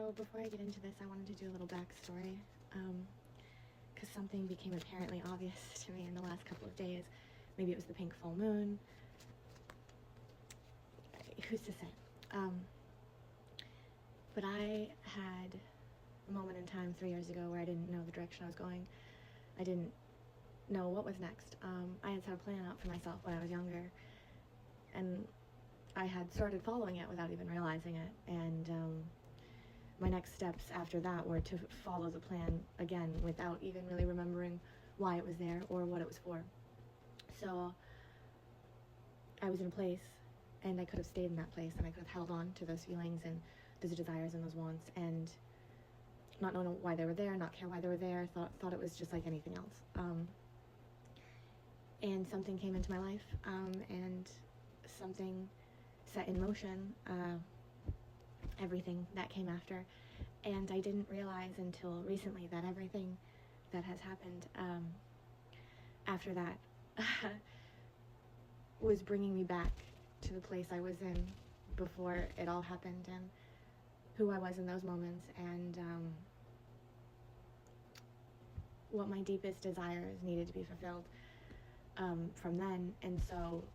So before I get into this, I wanted to do a little backstory, because something became apparently obvious to me in the last couple of days. Maybe it was the pink full moon. Who's to say? But I had a moment in time 3 years ago where I didn't know the direction I was going. I didn't know what was next. I had set a plan out for myself when I was younger, and I had started following it without even realizing it, and my next steps after that were to follow the plan again without even really remembering why it was there or what it was for. So I was in a place, and I could have stayed in that place, and I could have held on to those feelings and those desires and those wants, and not knowing why they were there, not care why they were there, thought it was just like anything else. And something came into my life, and something set in motion everything that came after, and I didn't realize until recently that everything that has happened after that was bringing me back to the place I was in before it all happened, and who I was in those moments, and what my deepest desires needed to be fulfilled from then. And so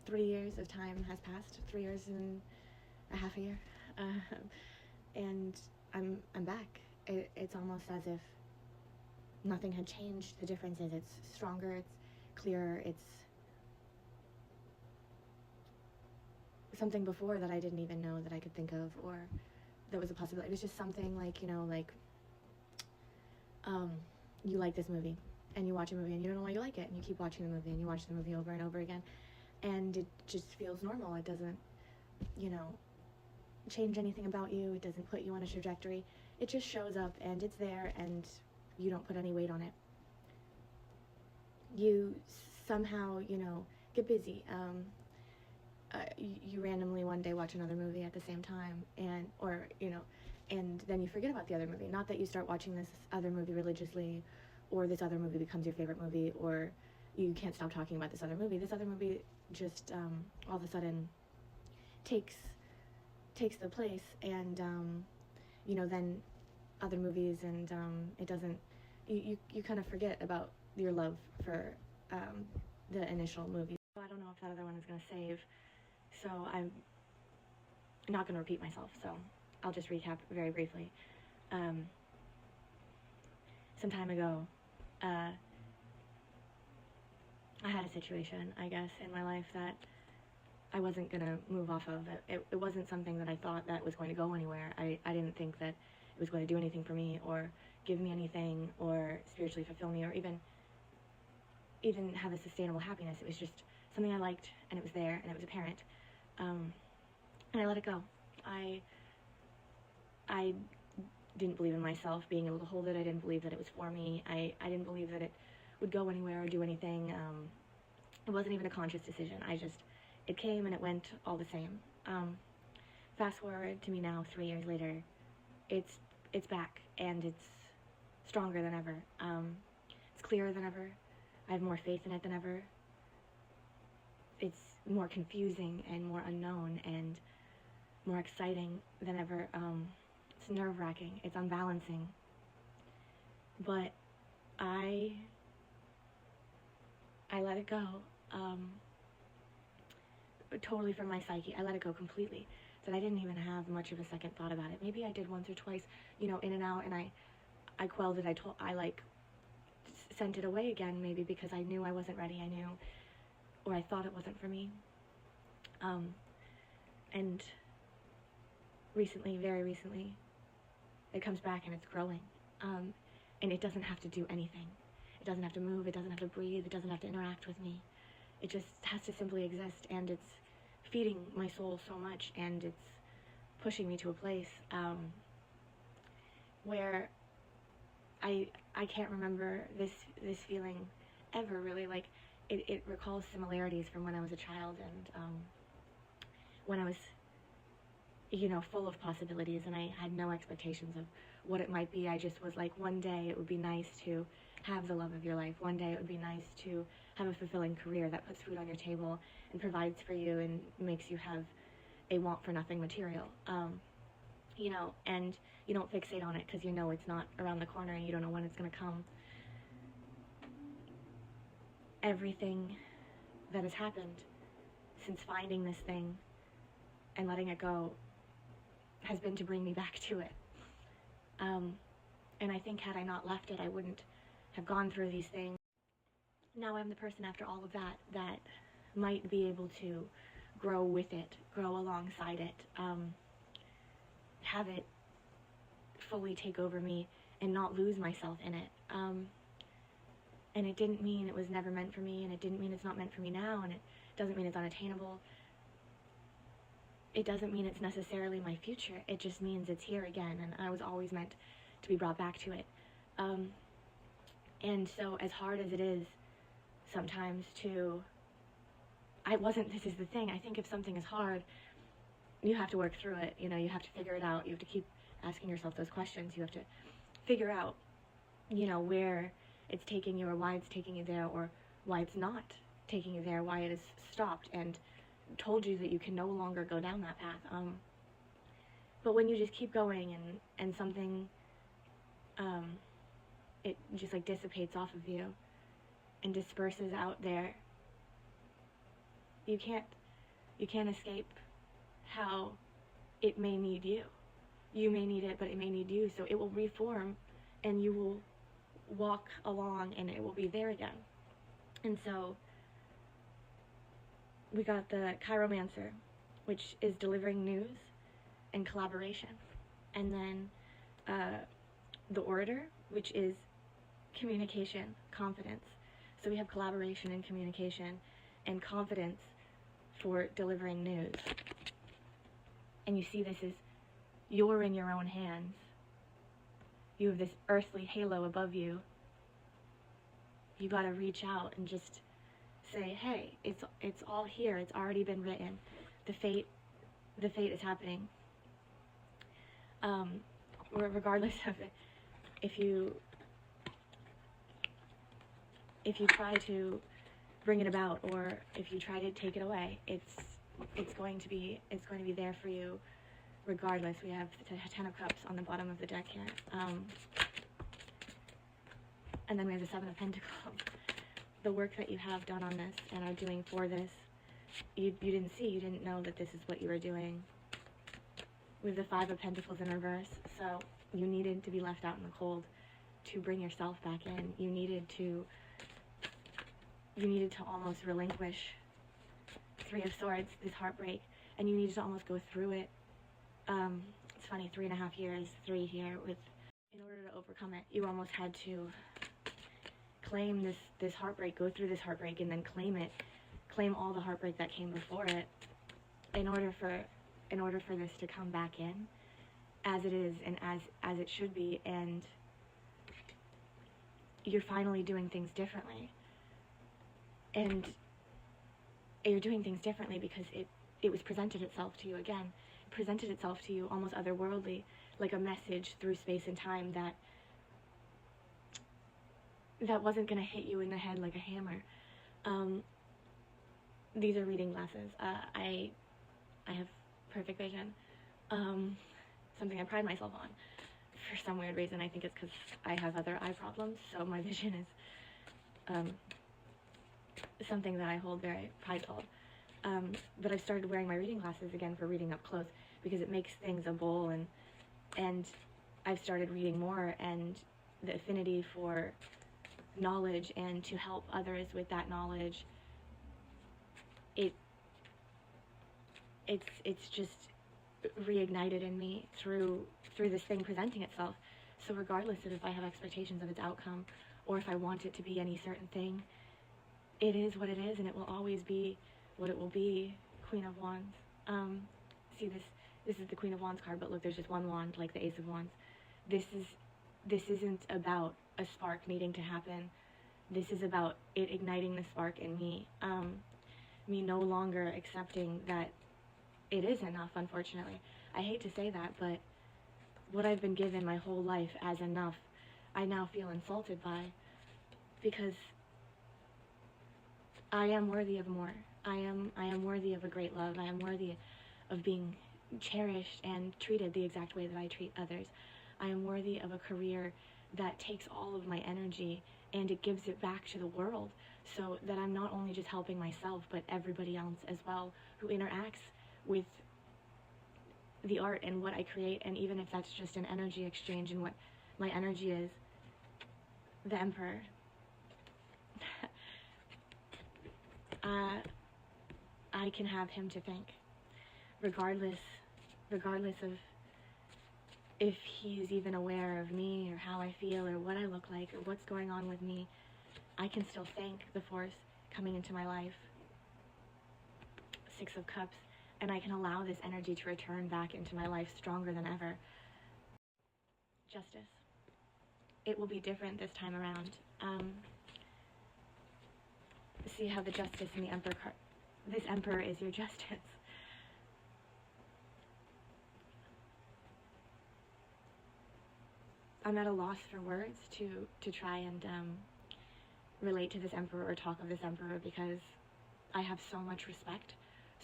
3 years of time has passed, 3 years and a half a year, and I'm back. It's almost as if nothing had changed. The difference is it's stronger, it's clearer, it's something before that I didn't even know that I could think of, or that was a possibility. It was just something like, you like this movie, and you watch a movie, and you don't know why you like it, and you keep watching the movie, and you watch the movie over and over again, and it just feels normal. It doesn't, change anything about you. It doesn't put you on a trajectory. It just shows up, and it's there, and you don't put any weight on it. You somehow, get busy. You randomly one day watch another movie at the same time, and then you forget about the other movie. Not that you start watching this other movie religiously, or this other movie becomes your favorite movie, or you can't stop talking about this other movie. This other movie just all of a sudden takes the place, and then other movies, and it doesn't. You kind of forget about your love for the initial movie. So I don't know if that other one is going to save. So I'm not going to repeat myself, so I'll just recap very briefly. Some time ago, I had a situation, I guess, in my life that I wasn't going to move off of. It wasn't something that I thought that was going to go anywhere. I didn't think that it was going to do anything for me, or give me anything, or spiritually fulfill me, or even have a sustainable happiness. It was just something I liked, and it was there, and it was apparent. And I let it go. I didn't believe in myself being able to hold it. I didn't believe that it was for me. I didn't believe that it would go anywhere or do anything. It wasn't even a conscious decision. It came and it went all the same. Fast forward to me now, 3 years later, it's back, and it's stronger than ever. It's clearer than ever. I have more faith in it than ever. It's more confusing and more unknown and more exciting than ever. It's nerve-wracking. It's unbalancing. But I let it go. Totally from my psyche. I let it go completely. That I didn't even have much of a second thought about it. Maybe I did once or twice, in and out, and I quelled it. I sent it away again, maybe because I knew I wasn't ready. I knew, or I thought it wasn't for me. And recently, very recently, it comes back, and it's growing. And it doesn't have to do anything. It doesn't have to move. It doesn't have to breathe. It doesn't have to interact with me. It just has to simply exist, and it's feeding my soul so much, and it's pushing me to a place where I can't remember this feeling ever, really. Like, it recalls similarities from when I was a child, and when I was, full of possibilities, and I had no expectations of what it might be. I just was like, one day it would be nice to have the love of your life. One day it would be nice to have a fulfilling career that puts food on your table and provides for you and makes you have a want-for-nothing material. and you don't fixate on it because you know it's not around the corner and you don't know when it's going to come. Everything that has happened since finding this thing and letting it go has been to bring me back to it. And I think had I not left it, I wouldn't have gone through these things. Now I'm the person after all of that might be able to grow with it, grow alongside it, have it fully take over me and not lose myself in it. And it didn't mean it was never meant for me, and it didn't mean it's not meant for me now, and it doesn't mean it's unattainable. It doesn't mean it's necessarily my future. It just means it's here again, and I was always meant to be brought back to it. And so as hard as it is sometimes this is the thing, I think if something is hard, you have to work through it, you have to figure it out, you have to keep asking yourself those questions, you have to figure out, where it's taking you or why it's taking you there or why it's not taking you there, why it has stopped and told you that you can no longer go down that path. But when you just keep going and something, it just like dissipates off of you and disperses out there, you can't escape how it may need you. You may need it, but it may need you, so it will reform and you will walk along and it will be there again. And so we got the chiromancer, which is delivering news and collaboration, and then the orator, which is communication, confidence. So we have collaboration and communication and confidence for delivering news. And you see this as you're in your own hands. You have this earthly halo above you. You gotta reach out and just say, hey, it's all here. It's already been written. The fate is happening. Regardless of it, if you try to bring it about or if you try to take it away, it's going to be there for you regardless. We have the Ten of Cups on the bottom of the deck here, and then we have the Seven of Pentacles. The work that you have done on this and are doing for this, you didn't know that this is what you were doing. With the Five of Pentacles in reverse, so you needed to be left out in the cold to bring yourself back in. You needed to almost relinquish Three of Swords, this heartbreak, and you needed to almost go through it. It's funny, 3.5 years, 3 here, in order to overcome it, you almost had to claim this heartbreak, go through this heartbreak, and then claim all the heartbreak that came before it, in order for this to come back in, as it is and as it should be, and you're finally doing things differently. And you're doing things differently because it was presented itself to you again. It presented itself to you almost otherworldly, like a message through space and time that wasn't going to hit you in the head like a hammer. These are reading glasses. I have perfect vision. Something I pride myself on. For some weird reason, I think it's because I have other eye problems, so my vision is something that I hold very prideful. But I've started wearing my reading glasses again for reading up close because it makes things a bowl, and I've started reading more, and the affinity for knowledge and to help others with that knowledge, it's just reignited in me through this thing presenting itself. So regardless of if I have expectations of its outcome or if I want it to be any certain thing, it is what it is, and it will always be what it will be. Queen of Wands. See, this is the Queen of Wands card, but look, there's just one wand, like the Ace of Wands. This isn't about a spark needing to happen. This is about it igniting the spark in me. Me no longer accepting that it is enough, unfortunately. I hate to say that, but what I've been given my whole life as enough, I now feel insulted by, because I am worthy of more. I am worthy of a great love. I am worthy of being cherished and treated the exact way that I treat others. I am worthy of a career that takes all of my energy and it gives it back to the world, so that I'm not only just helping myself, but everybody else as well who interacts with the art and what I create, and even if that's just an energy exchange and what my energy is. The Emperor. I can have him to thank, regardless of if he's even aware of me or how I feel or what I look like or what's going on with me. I can still thank the force coming into my life. Six of Cups. And I can allow this energy to return back into my life stronger than ever. Justice. It will be different this time around. See how the Justice and the Emperor card. This Emperor is your Justice. I'm at a loss for words to try and relate to this Emperor or talk of this Emperor, because I have so much respect,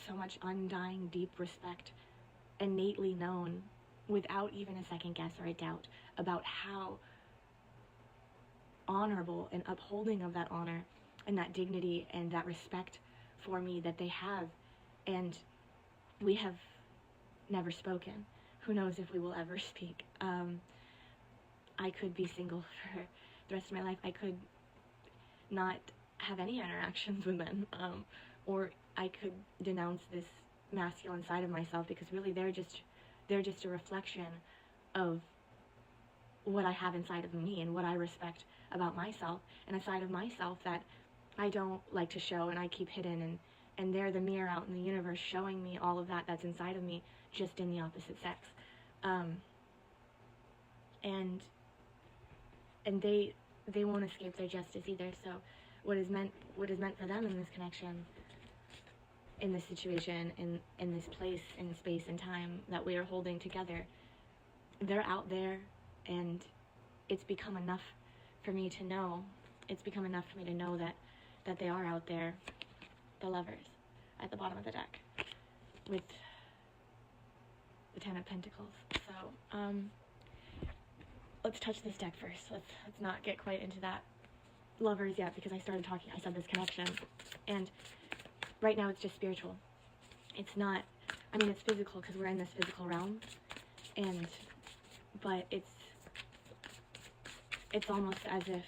so much undying, deep respect, innately known, without even a second guess or a doubt, about how honorable and upholding of that honor and that dignity and that respect for me that they have. And we have never spoken. Who knows if we will ever speak. I could be single for the rest of my life. I could not have any interactions with men, or I could denounce this masculine side of myself, because really they're just a reflection of what I have inside of me and what I respect about myself, and a side of myself that I don't like to show and I keep hidden, and they're the mirror out in the universe showing me all of that that's inside of me, just in the opposite sex. And they won't escape their justice either. So what is meant for them in this connection, in this situation, in this place, in space and time that we are holding together, they're out there, and it's become enough for me to know. It's become enough for me to know that they are out there, the Lovers, at the bottom of the deck, with the Ten of Pentacles. So, let's touch this deck first. Let's not get quite into that Lovers yet, because I started talking, I said this connection, and right now it's just spiritual. It's not, I mean, it's physical because we're in this physical realm, but it's almost as if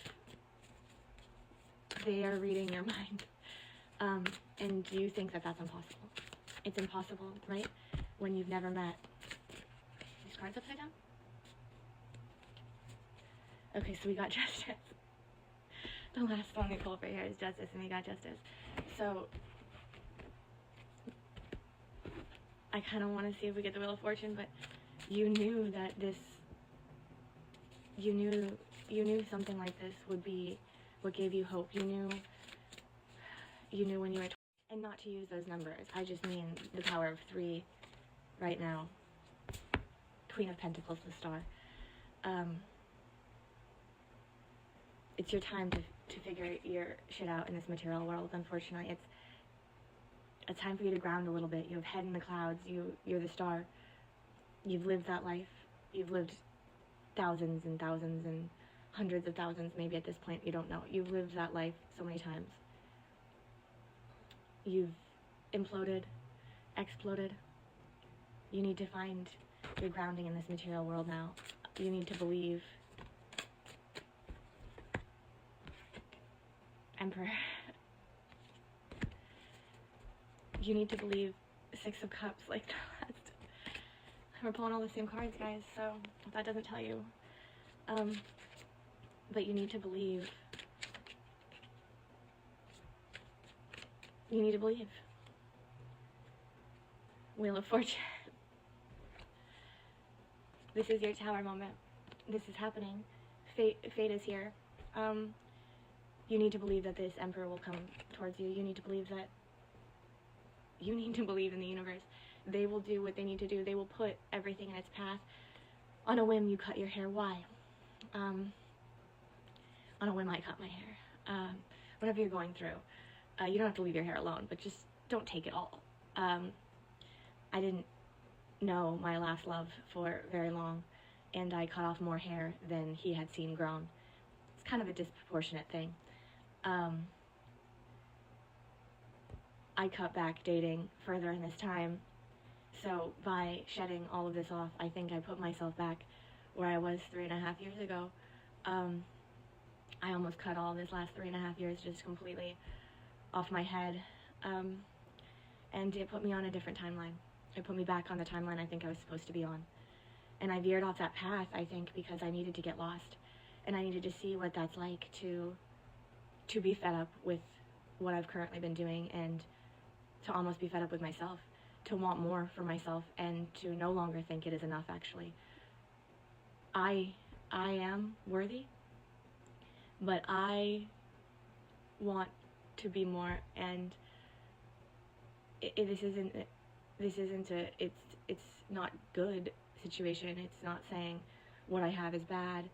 they are reading your mind. And you think that that's impossible. It's impossible, right? When you've never met. These cards upside down? Okay, so we got Justice. The last one we pulled right here is Justice, and we got Justice. So I kind of want to see if we get the Wheel of Fortune, but you knew that you knew something like this would be what gave you hope. You knew when you were, and not to use those numbers. I just mean the power of 3 right now. Queen of Pentacles, the Star. It's your time to figure your shit out in this material world. Unfortunately, it's a time for you to ground a little bit. You have head in the clouds. You're the star. You've lived that life. You've lived thousands and thousands and hundreds of thousands, maybe at this point, you don't know. You've lived that life so many times. You've imploded, exploded. You need to find your grounding in this material world now. You need to believe. Emperor. You need to believe. 6 of Cups, like the last. We're pulling all the same cards, guys, so if that doesn't tell you. But you need to believe. You need to believe. Wheel of Fortune. This is your Tower moment. This is happening. Fate is here. You need to believe that this Emperor will come towards you. You need to believe that. You need to believe in the universe. They will do what they need to do. They will put everything in its path. On a whim, you cut your hair. Why? On a whim, I cut my hair. Whatever you're going through, you don't have to leave your hair alone, but just don't take it all. I didn't know my last love for very long, and I cut off more hair than he had seen grown. It's kind of a disproportionate thing. I cut back dating further in this time, so by shedding all of this off, I think I put myself back where I was 3.5 years ago. I almost cut all this last 3.5 years just completely off my head, and it put me on a different timeline. It put me back on the timeline I think I was supposed to be on. And I veered off that path, I think, because I needed to get lost. And I needed to see what that's like to be fed up with what I've currently been doing, and to almost be fed up with myself, to want more for myself, and to no longer think it is enough, actually. I am worthy, but I want to be more, and this isn't a, it's not good situation. It's not saying what I have is bad,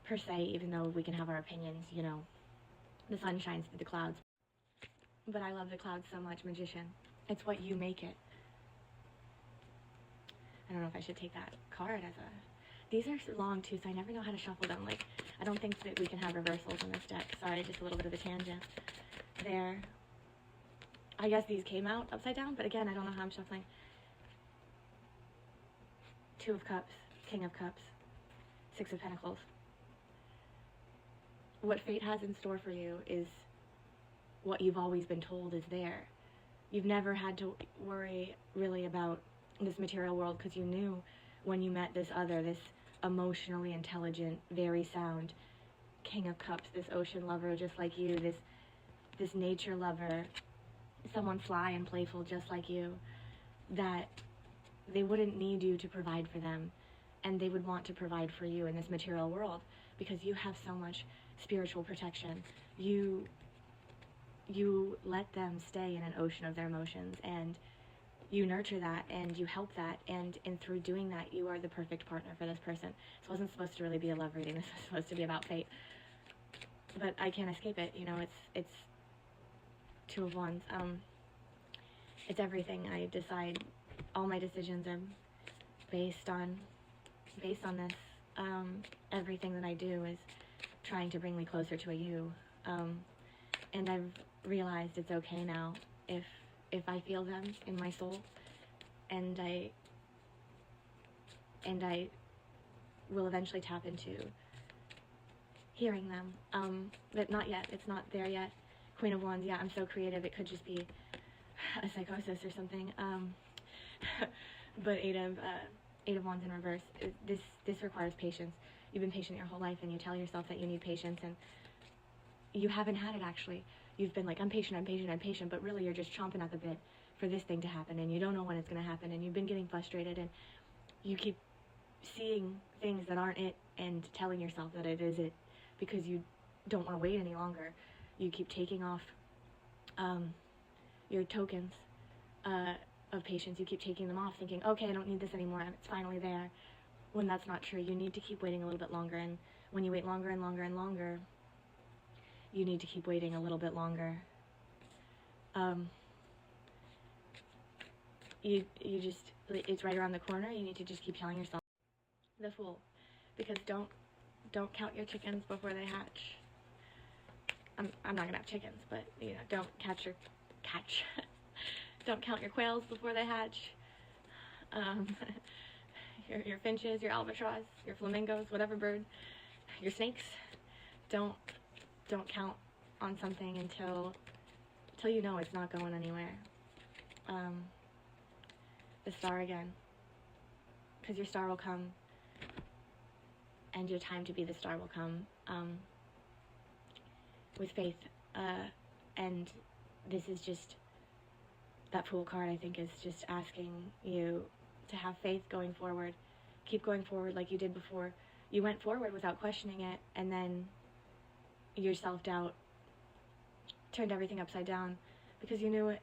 per se, even though we can have our opinions, you know. The sun shines through the clouds. But I love the clouds so much, magician. It's what you make it. I don't know if I should take that card as a... These are long too, so I never know how to shuffle them. Like, I don't think that we can have reversals in this deck. Sorry, just a little bit of a tangent there. I guess these came out upside down, but again, I don't know how I'm shuffling. Two of Cups, King of Cups, Six of Pentacles. What fate has in store for you is what you've always been told is there. You've never had to worry really about this material world, because you knew when you met this other, this emotionally intelligent, very sound King of Cups, this ocean lover just like you, this nature lover, someone fly and playful just like you, that they wouldn't need you to provide for them, and they would want to provide for you in this material world, because you have so much spiritual protection. You let them stay in an ocean of their emotions, and you nurture that, and you help that, and through doing that, you are the perfect partner for this person. This wasn't supposed to really be a love reading. This was supposed to be about fate, but I can't escape it. You know, it's Two of Wands. It's everything. I decide. All my decisions are based on this. Everything that I do is trying to bring me closer to a you. And I've realized it's okay now if I feel them in my soul, and I will eventually tap into hearing them. But not yet. It's not there yet. Queen of Wands. Yeah, I'm so creative. It could just be a psychosis or something. But Eight of Wands in reverse. This requires patience. You've been patient your whole life, and you tell yourself that you need patience, and you haven't had it, actually. You've been like, I'm patient, but really you're just chomping at the bit for this thing to happen, and you don't know when it's going to happen, and you've been getting frustrated, and you keep seeing things that aren't it, and telling yourself that it is it, because you don't want to wait any longer. You keep taking off your tokens of patience. You keep taking them off, thinking, okay, I don't need this anymore, it's finally there, when that's not true. You need to keep waiting a little bit longer, and when you wait longer and longer and longer, you need to keep waiting a little bit longer. You just, it's right around the corner. You need to just keep telling yourself, the Fool, because don't count your chickens before they hatch. I'm not gonna have chickens, but you know, don't don't count your quails before they hatch. Your finches, your albatross, your flamingos, whatever bird, your snakes. Don't count on something until you know it's not going anywhere. The Star again, because your star will come, and your time to be the star will come, with faith, and this is just, that Fool card, I think, is just asking you to have faith going forward. Keep going forward like you did before. You went forward without questioning it, and then your self-doubt turned everything upside down, because you knew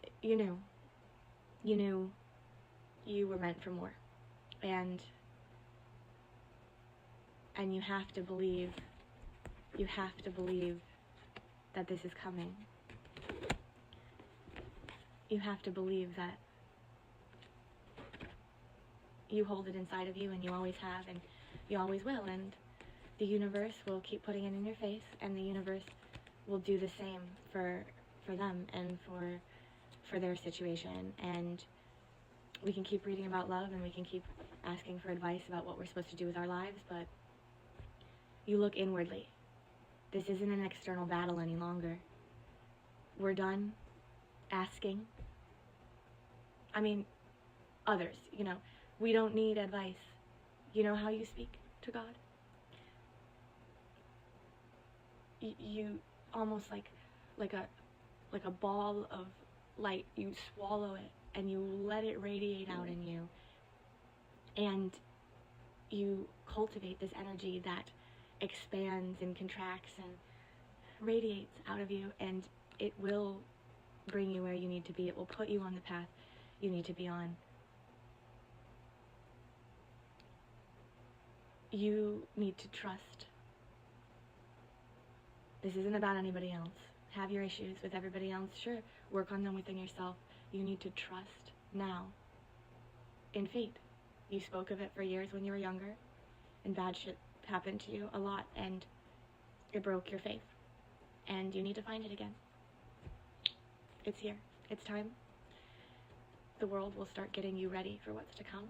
you were meant for more, and you have to believe that this is coming. You have to believe that You hold it inside of you, and you always have, and you always will, and the universe will keep putting it in your face, and the universe will do the same for them and for their situation. And we can keep reading about love, and we can keep asking for advice about what we're supposed to do with our lives, but you look inwardly. This isn't an external battle any longer. We're done asking. I mean, others, we don't need advice. You know how you speak to God? You almost like a ball of light. You swallow it and you let it radiate out in you, and you cultivate this energy that expands and contracts and radiates out of you, and it will bring you where you need to be. It will put you on the path you need to be on. You need to trust. This isn't about anybody else. Have your issues with everybody else, sure. Work on them within yourself. You need to trust now in fate. You spoke of it for years when you were younger, and bad shit happened to you a lot, and it broke your faith. And you need to find it again. It's here. It's time. The world will start getting you ready for what's to come.